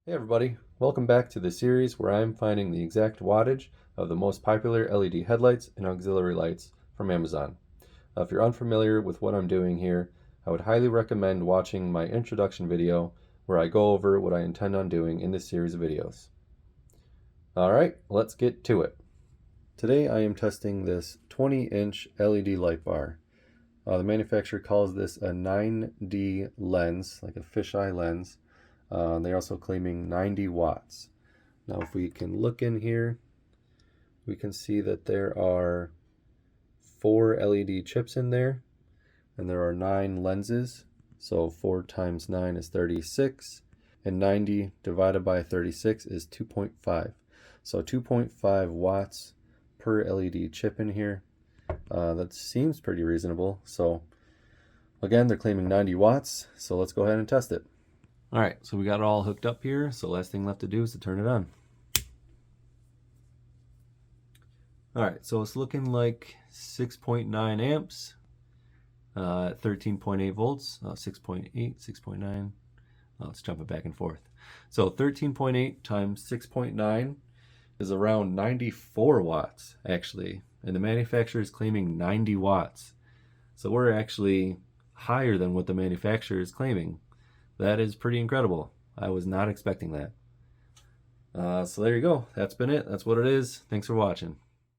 Hey everybody, welcome back to the series where I'm finding the exact wattage of the most popular LED headlights and auxiliary lights from Amazon. If you're unfamiliar with what I'm doing here, I would highly recommend watching my introduction video where I go over what I intend on doing in this series of videos. Alright, let's get to it. Today I am testing this 20-inch LED light bar. The manufacturer calls this a 9D lens, like a fisheye lens. They're also claiming 90 watts. Now if we can look in here, we can see that there are 4 LED chips in there, and there are 9 lenses. So 4 times 9 is 36, and 90 divided by 36 is 2.5. So 2.5 watts per LED chip in here. That seems pretty reasonable. So again, they're claiming 90 watts, so let's go ahead and test it. Alright, so we got it all hooked up here, so last thing left to do is to turn it on. Alright, so it's looking like 6.9 amps, 13.8 volts, 6.8, 6.9, let's jump it back and forth. So 13.8 times 6.9 is around 94 watts, actually, and the manufacturer is claiming 90 watts. So we're actually higher than what the manufacturer is claiming. That is pretty incredible. I was not expecting that. So there you go. That's been it. That's what it is. Thanks for watching.